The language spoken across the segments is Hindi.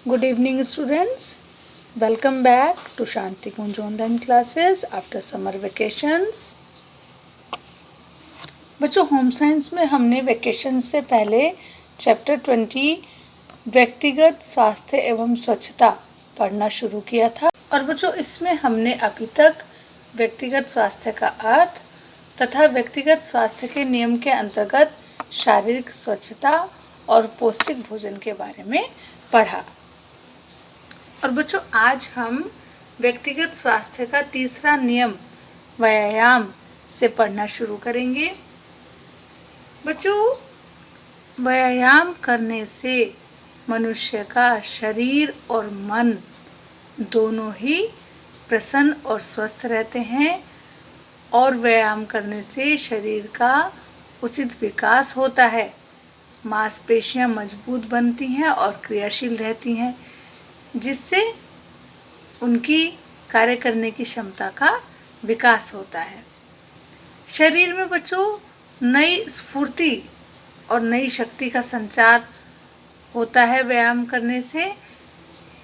Good evening, students. Welcome back to Shanti Kunj online classes after summer vacations. बच्चों, होम साइंस में हमने वेकेशन से पहले चैप्टर 20 व्यक्तिगत स्वास्थ्य एवं स्वच्छता पढ़ना शुरू किया था। और बच्चों, इसमें हमने अभी तक व्यक्तिगत स्वास्थ्य का अर्थ तथा व्यक्तिगत स्वास्थ्य के नियम के अंतर्गत शारीरिक स्वच्छता और पौष्टिक भोजन के बारे में पढ़ा। और बच्चों, आज हम व्यक्तिगत स्वास्थ्य का तीसरा नियम व्यायाम से पढ़ना शुरू करेंगे। बच्चों, व्यायाम करने से मनुष्य का शरीर और मन दोनों ही प्रसन्न और स्वस्थ रहते हैं और व्यायाम करने से शरीर का उचित विकास होता है, मांसपेशियां मजबूत बनती हैं और क्रियाशील रहती हैं, जिससे उनकी कार्य करने की क्षमता का विकास होता है। शरीर में बच्चों नई स्फूर्ति और नई शक्ति का संचार होता है। व्यायाम करने से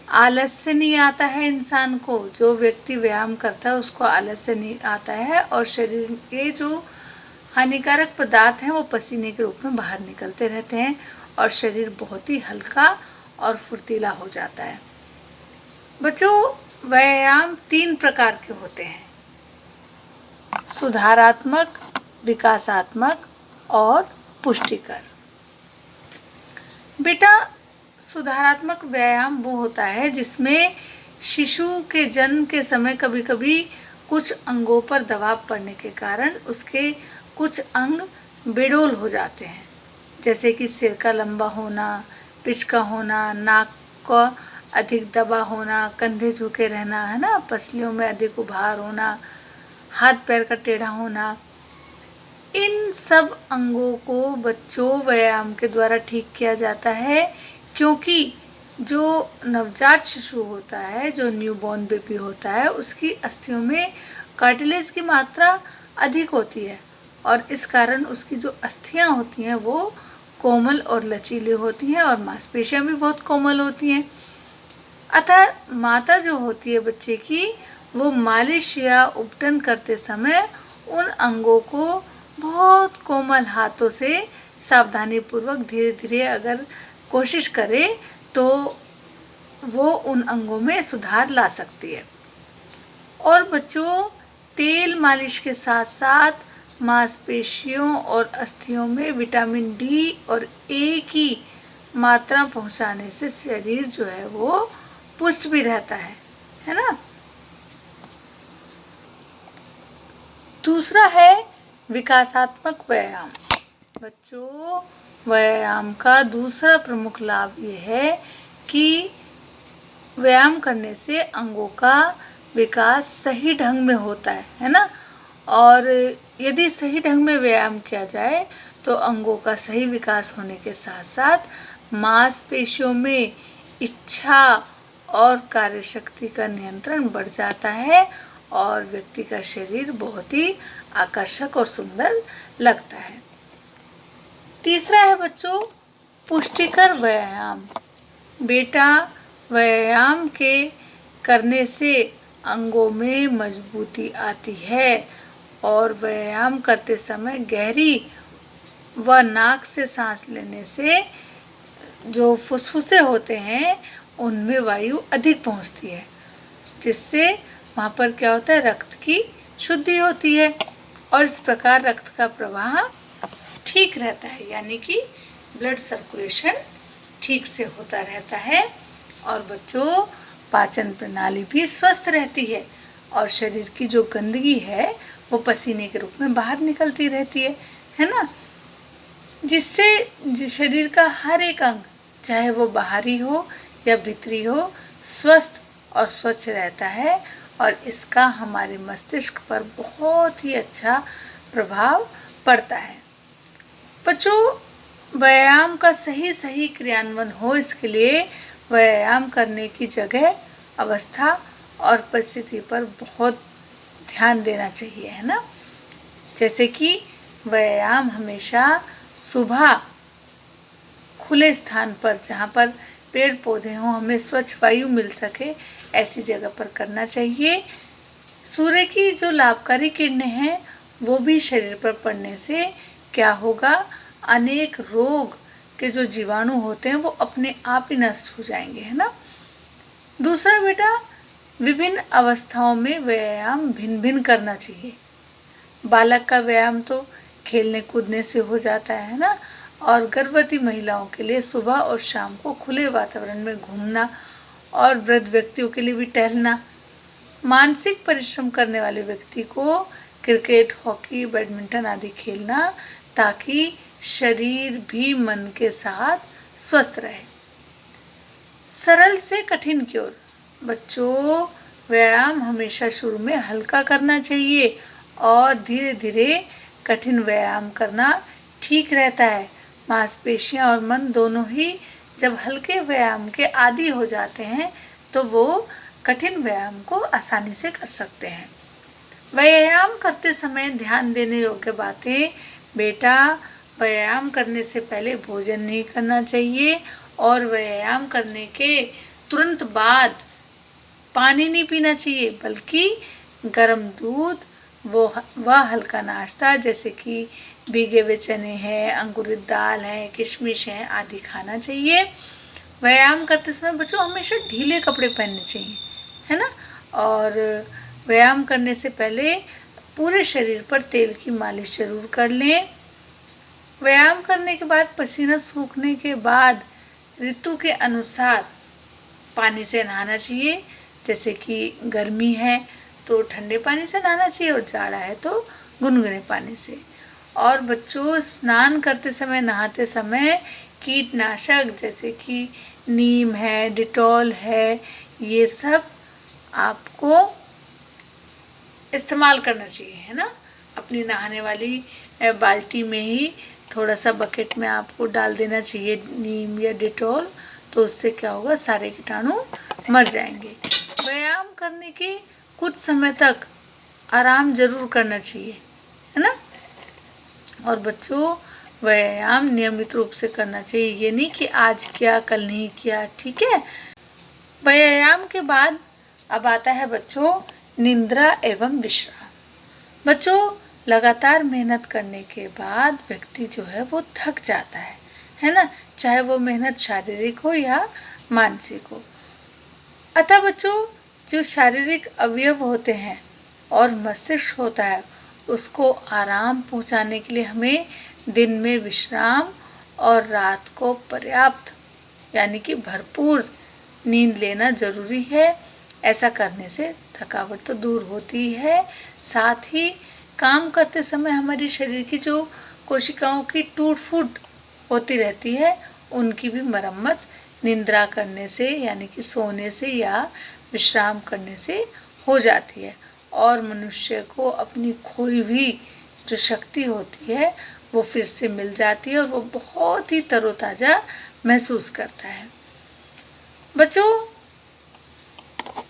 आलस्य नहीं आता है इंसान को। जो व्यक्ति व्यायाम करता है उसको आलस्य नहीं आता है और शरीर के जो हानिकारक पदार्थ हैं वो पसीने के रूप में बाहर निकलते रहते हैं और शरीर बहुत ही हल्का और फुर्तीला हो जाता है। बच्चों, व्यायाम 3 प्रकार के होते हैं: सुधारात्मक, विकासात्मक और पुष्टिकर। बेटा, सुधारात्मक व्यायाम वो होता है जिसमें शिशु के जन्म के समय कभी कभी कुछ अंगों पर दबाव पड़ने के कारण उसके कुछ अंग बेडौल हो जाते हैं, जैसे कि सिर का लंबा होना, पिच का होना, नाक का अधिक दबा होना, कंधे झुके रहना, है ना, पसलियों में अधिक उभार होना, हाथ पैर का टेढ़ा होना। इन सब अंगों को बच्चों व्यायाम के द्वारा ठीक किया जाता है, क्योंकि जो नवजात शिशु होता है, जो न्यूबॉर्न बेबी होता है, उसकी अस्थियों में कार्टिलेज की मात्रा अधिक होती है और इस कारण उसकी जो अस्थियां होती हैं वो कोमल और लचीली होती हैं और मांसपेशियां भी बहुत कोमल होती हैं। अतः माता जो होती है बच्चे की, वो मालिश या उपटन करते समय उन अंगों को बहुत कोमल हाथों से सावधानी पूर्वक धीरे धीरे अगर कोशिश करे तो वो उन अंगों में सुधार ला सकती है। और बच्चों, तेल मालिश के साथ साथ मांसपेशियों और अस्थियों में विटामिन डी और ए की मात्रा पहुंचाने से शरीर जो है वो पुष्ट भी रहता है ना। दूसरा है विकासात्मक व्यायाम। बच्चों, व्यायाम का दूसरा प्रमुख लाभ ये है कि व्यायाम करने से अंगों का विकास सही ढंग में होता है ना। और यदि सही ढंग में व्यायाम किया जाए तो अंगों का सही विकास होने के साथ साथ मांसपेशियों में इच्छा और कार्यशक्ति का नियंत्रण बढ़ जाता है और व्यक्ति का शरीर बहुत ही आकर्षक और सुंदर लगता है। तीसरा है बच्चों पुष्टिकर व्यायाम। बेटा, व्यायाम के करने से अंगों में मजबूती आती है और व्यायाम करते समय गहरी व नाक से सांस लेने से जो फुसफुसे होते हैं उनमें वायु अधिक पहुंचती है, जिससे वहाँ पर क्या होता है, रक्त की शुद्धि होती है और इस प्रकार रक्त का प्रवाह ठीक रहता है, यानी कि ब्लड सर्कुलेशन ठीक से होता रहता है। और बच्चों, पाचन प्रणाली भी स्वस्थ रहती है और शरीर की जो गंदगी है वो पसीने के रूप में बाहर निकलती रहती है ना, जिससे शरीर का हर एक अंग, चाहे वो बाहरी हो या भीतरी हो, स्वस्थ और स्वच्छ रहता है और इसका हमारे मस्तिष्क पर बहुत ही अच्छा प्रभाव पड़ता है। बच्चों, व्यायाम का सही क्रियान्वयन हो, इसके लिए व्यायाम करने की जगह, अवस्था और परिस्थिति पर बहुत ध्यान देना चाहिए, है ना। जैसे कि व्यायाम हमेशा सुबह खुले स्थान पर, जहाँ पर पेड़ पौधे हों, हमें स्वच्छ वायु मिल सके, ऐसी जगह पर करना चाहिए। सूर्य की जो लाभकारी किरणें हैं वो भी शरीर पर पड़ने से क्या होगा, अनेक रोग के जो जीवाणु होते हैं वो अपने आप ही नष्ट हो जाएंगे, है ना। दूसरा बेटा, विभिन्न अवस्थाओं में व्यायाम भिन्न भिन्न करना चाहिए। बालक का व्यायाम तो खेलने कूदने से हो जाता है ना, और गर्भवती महिलाओं के लिए सुबह और शाम को खुले वातावरण में घूमना, और वृद्ध व्यक्तियों के लिए भी टहलना। मानसिक परिश्रम करने वाले व्यक्ति को क्रिकेट, हॉकी, बैडमिंटन आदि खेलना, ताकि शरीर भी मन के साथ स्वस्थ रहे। सरल से कठिन की ओर, बच्चों व्यायाम हमेशा शुरू में हल्का करना चाहिए और धीरे धीरे कठिन व्यायाम करना ठीक रहता है। मांसपेशियां और मन दोनों ही जब हल्के व्यायाम के आदी हो जाते हैं तो वो कठिन व्यायाम को आसानी से कर सकते हैं। व्यायाम करते समय ध्यान देने योग्य बातें, बेटा व्यायाम करने से पहले भोजन नहीं करना चाहिए, और व्यायाम करने के तुरंत बाद पानी नहीं पीना चाहिए, बल्कि गर्म दूध वह हल्का नाश्ता जैसे कि भीगे हुए चने हैं, अंकुरित दाल है, किशमिश है आदि खाना चाहिए। व्यायाम करते समय बच्चों हमेशा ढीले कपड़े पहनने चाहिए, है ना। और व्यायाम करने से पहले पूरे शरीर पर तेल की मालिश जरूर कर लें। व्यायाम करने के बाद पसीना सूखने के बाद ऋतु के अनुसार पानी से नहाना चाहिए। जैसे कि गर्मी है तो ठंडे पानी से नहाना चाहिए, और जाड़ा है तो गुनगुने पानी से। और बच्चों स्नान करते समय, नहाते समय कीटनाशक जैसे कि नीम है, डिटॉल है, ये सब आपको इस्तेमाल करना चाहिए, है ना। अपनी नहाने वाली बाल्टी में ही थोड़ा सा बकेट में आपको डाल देना चाहिए नीम या डिटॉल, तो उससे क्या होगा, सारे कीटाणु मर जाएंगे। व्यायाम करने के कुछ समय तक आराम जरूर करना चाहिए, है ना। और बच्चों व्यायाम नियमित रूप से करना चाहिए, ये नहीं कि आज किया कल नहीं किया, ठीक है। व्यायाम के बाद अब आता है बच्चों निद्रा एवं विश्राम। बच्चों लगातार मेहनत करने के बाद व्यक्ति जो है वो थक जाता है ना, चाहे वो मेहनत शारीरिक हो या मानसिक हो। अतः बच्चों जो शारीरिक अवयव होते हैं और मस्तिष्क होता है, उसको आराम पहुंचाने के लिए हमें दिन में विश्राम और रात को पर्याप्त यानी कि भरपूर नींद लेना जरूरी है। ऐसा करने से थकावट तो दूर होती है, साथ ही काम करते समय हमारी शरीर की जो कोशिकाओं की टूट फूट होती रहती है, उनकी भी मरम्मत निद्रा करने से यानी कि सोने से या विश्राम करने से हो जाती है, और मनुष्य को अपनी खोई हुई जो शक्ति होती है वो फिर से मिल जाती है, और वो बहुत ही तरोताज़ा महसूस करता है। बच्चों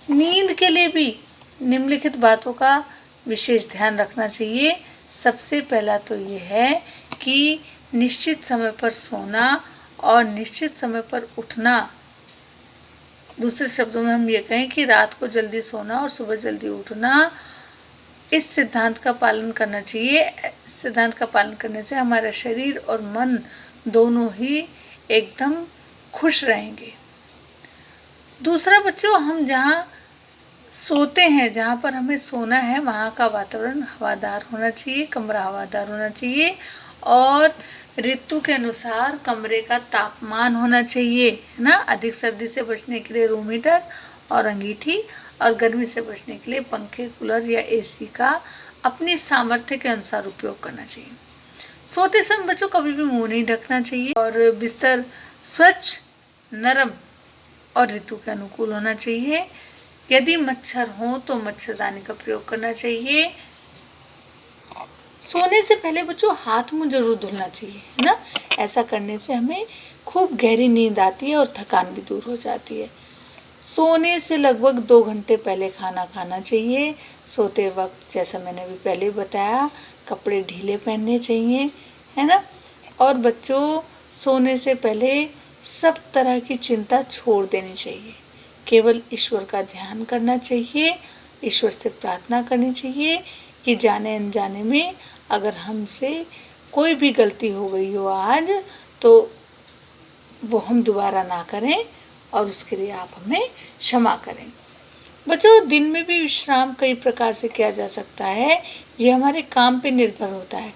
नींद के लिए भी निम्नलिखित बातों का विशेष ध्यान रखना चाहिए। सबसे पहला तो ये है कि निश्चित समय पर सोना और निश्चित समय पर उठना। दूसरे शब्दों में हम ये कहें कि रात को जल्दी सोना और सुबह जल्दी उठना, इस सिद्धांत का पालन करना चाहिए। इस सिद्धांत का पालन करने से हमारा शरीर और मन दोनों ही एकदम खुश रहेंगे। दूसरा बच्चों, हम जहाँ सोते हैं, जहाँ पर हमें सोना है, वहाँ का वातावरण हवादार होना चाहिए, कमरा हवादार होना चाहिए, और ऋतु के अनुसार कमरे का तापमान होना चाहिए, है ना। अधिक सर्दी से बचने के लिए रूम हीटर और अंगीठी, और गर्मी से बचने के लिए पंखे, कूलर या एसी का अपनी सामर्थ्य के अनुसार उपयोग करना चाहिए। सोते समय बच्चों कभी भी मुंह नहीं ढकना चाहिए, और बिस्तर स्वच्छ, नरम और ऋतु के अनुकूल होना चाहिए। यदि मच्छर हो तो मच्छरदानी का प्रयोग करना चाहिए। सोने से पहले बच्चों हाथ मुंह जरूर धुलना चाहिए, है ना। ऐसा करने से हमें खूब गहरी नींद आती है और थकान भी दूर हो जाती है। सोने से लगभग 2 घंटे पहले खाना खाना चाहिए। सोते वक्त जैसा मैंने अभी पहले बताया, कपड़े ढीले पहनने चाहिए, है ना। और बच्चों सोने से पहले सब तरह की चिंता छोड़ देनी चाहिए। केवल ईश्वर का ध्यान करना चाहिए, ईश्वर से प्रार्थना करनी चाहिए कि जाने अनजाने में अगर हमसे कोई भी गलती हो गई हो आज, तो वो हम दोबारा ना करें और उसके लिए आप हमें क्षमा करें। बच्चों, दिन में भी विश्राम कई प्रकार से किया जा सकता है। ये हमारे काम पे निर्भर होता है।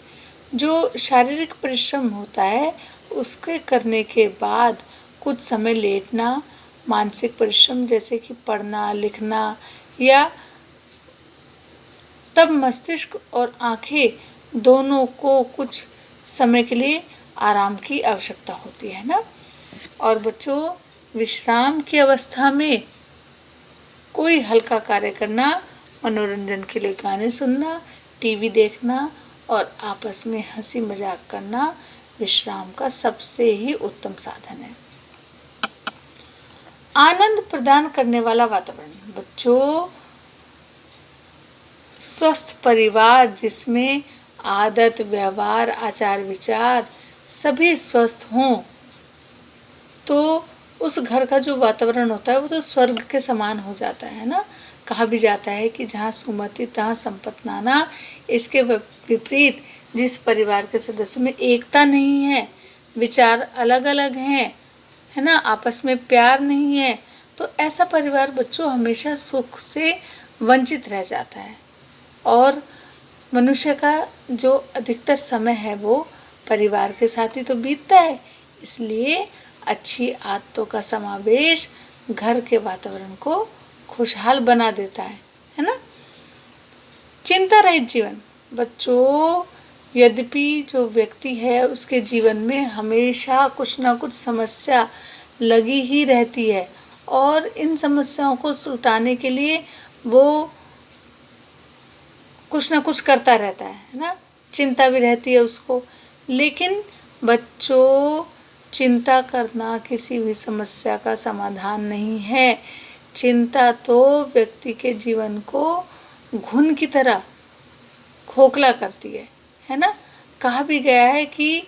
जो शारीरिक परिश्रम होता है उसके करने के बाद कुछ समय लेटना, मानसिक परिश्रम जैसे कि पढ़ना लिखना, या तब मस्तिष्क और आंखें दोनों को कुछ समय के लिए आराम की आवश्यकता होती है ना। और बच्चों, विश्राम की अवस्था में कोई हल्का कार्य करना, मनोरंजन के लिए गाने सुनना, टीवी देखना और आपस में हंसी मजाक करना विश्राम का सबसे ही उत्तम साधन है। आनंद प्रदान करने वाला वातावरण। बच्चों, स्वस्थ परिवार जिसमें आदत, व्यवहार, आचार विचार सभी स्वस्थ हों, तो उस घर का जो वातावरण होता है वो तो स्वर्ग के समान हो जाता है ना। कहा भी जाता है कि जहाँ सुमति तहाँ संपत्ति नाना। इसके विपरीत जिस परिवार के सदस्यों में एकता नहीं है, विचार अलग अलग हैं, है ना, आपस में प्यार नहीं है, तो ऐसा परिवार बच्चों हमेशा सुख से वंचित रह जाता है। और मनुष्य का जो अधिकतर समय है वो परिवार के साथ ही तो बीतता है। इसलिए अच्छी आदतों का समावेश घर के वातावरण को खुशहाल बना देता है ना। चिंता रहित जीवन। बच्चों, यद्यपि जो व्यक्ति है उसके जीवन में हमेशा कुछ ना कुछ समस्या लगी ही रहती है और इन समस्याओं को सुलझाने के लिए वो कुछ ना कुछ करता रहता है ना, चिंता भी रहती है उसको। लेकिन बच्चों, चिंता करना किसी भी समस्या का समाधान नहीं है। चिंता तो व्यक्ति के जीवन को घुन की तरह खोखला करती है ना। कहा भी गया है कि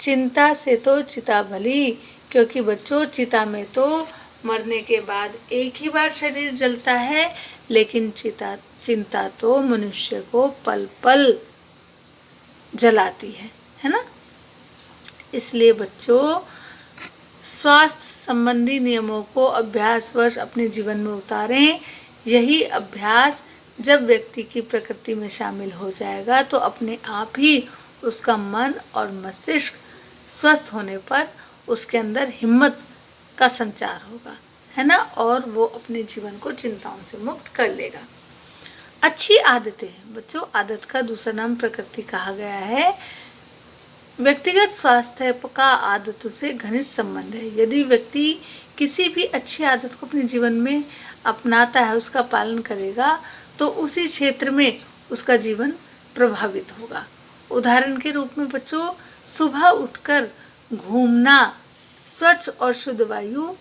चिंता से तो चिता भली, क्योंकि बच्चों चिता में तो मरने के बाद एक ही बार शरीर जलता है, लेकिन चिंता तो मनुष्य को पल पल जलाती है ना। इसलिए बच्चों, स्वास्थ्य संबंधी नियमों को अभ्यासवश अपने जीवन में उतारें। यही अभ्यास जब व्यक्ति की प्रकृति में शामिल हो जाएगा तो अपने आप ही उसका मन और मस्तिष्क स्वस्थ होने पर उसके अंदर हिम्मत का संचार होगा, है ना, और वो अपने जीवन को चिंताओं से मुक्त कर लेगा। अच्छी आदतें। बच्चों, आदत का दूसरा नाम प्रकृति कहा गया है। व्यक्तिगत स्वास्थ्य का आदतों से घनिष्ठ संबंध है। यदि व्यक्ति किसी भी अच्छी आदत को अपने जीवन में अपनाता है, उसका पालन करेगा, तो उसी क्षेत्र में उसका जीवन प्रभावित होगा। उदाहरण के रूप में बच्चों, सुबह उठकर घूमना, स्वच्छ और शुद्ध वायु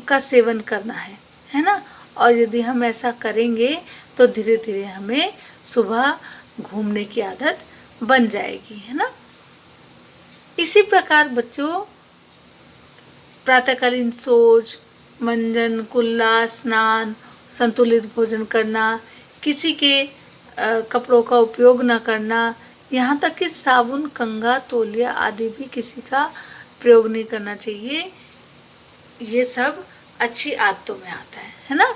का सेवन करना है ना। और यदि हम ऐसा करेंगे तो धीरे धीरे हमें सुबह घूमने की आदत बन जाएगी, है ना। इसी प्रकार बच्चों, प्रातःकालीन सोच, मंजन, कुल्ला, स्नान, संतुलित भोजन करना, किसी के कपड़ों का उपयोग न करना, यहाँ तक कि साबुन, कंघा, तौलिया आदि भी किसी का प्रयोग नहीं करना चाहिए। ये सब अच्छी आदतों में आता है ना।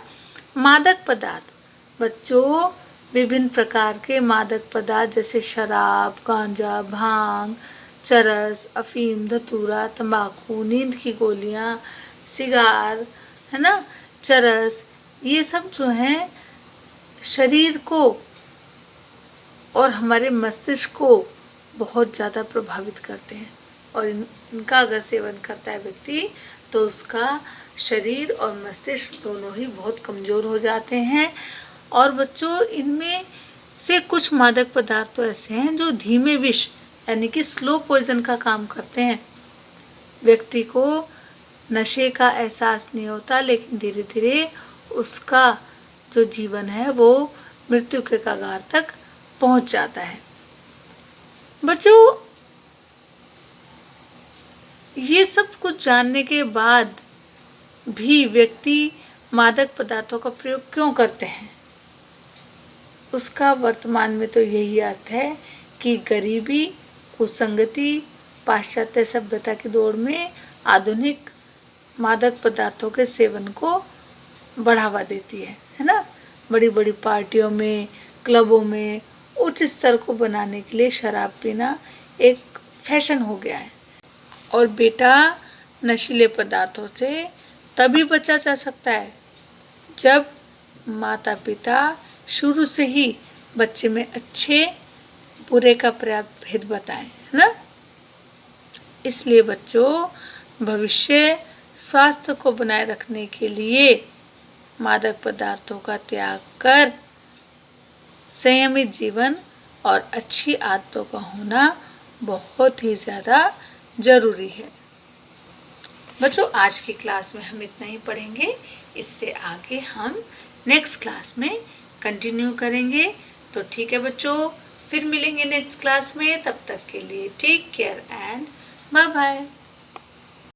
मादक पदार्थ। बच्चों, विभिन्न प्रकार के मादक पदार्थ जैसे शराब, गांजा, भांग, चरस, अफीम, धतूरा, तंबाकू, नींद की गोलियां, सिगार, है ना, चरस, ये सब जो हैं शरीर को और हमारे मस्तिष्क को बहुत ज़्यादा प्रभावित करते हैं। और इनका अगर सेवन करता है व्यक्ति तो उसका शरीर और मस्तिष्क दोनों ही बहुत कमज़ोर हो जाते हैं। और बच्चों, इनमें से कुछ मादक पदार्थ तो ऐसे हैं जो धीमे विष यानी कि स्लो पॉइजन का काम करते हैं। व्यक्ति को नशे का एहसास नहीं होता, लेकिन धीरे धीरे उसका जो जीवन है वो मृत्यु के कगार तक पहुंच जाता है। बच्चों, ये सब कुछ जानने के बाद भी व्यक्ति मादक पदार्थों का प्रयोग क्यों करते हैं? उसका वर्तमान में तो यही अर्थ है कि गरीबी, कुसंगति, पाश्चात्य सभ्यता की दौड़ में आधुनिक मादक पदार्थों के सेवन को बढ़ावा देती है ना। बड़ी बड़ी पार्टियों में, क्लबों में उच्च स्तर को बनाने के लिए शराब पीना एक फैशन हो गया है। और बेटा, नशीले पदार्थों से तभी बचा जा सकता है जब माता पिता शुरू से ही बच्चे में अच्छे बुरे का पर्याप्त भेद बताएं, है ना। इसलिए बच्चों, भविष्य स्वास्थ्य को बनाए रखने के लिए मादक पदार्थों का त्याग कर संयमित जीवन और अच्छी आदतों का होना बहुत ही ज़्यादा ज़रूरी है। बच्चों, आज की क्लास में हम इतना ही पढ़ेंगे। इससे आगे हम नेक्स्ट क्लास में कंटिन्यू करेंगे। तो ठीक है बच्चों, फिर मिलेंगे नेक्स्ट क्लास में। तब तक के लिए take care and bye bye.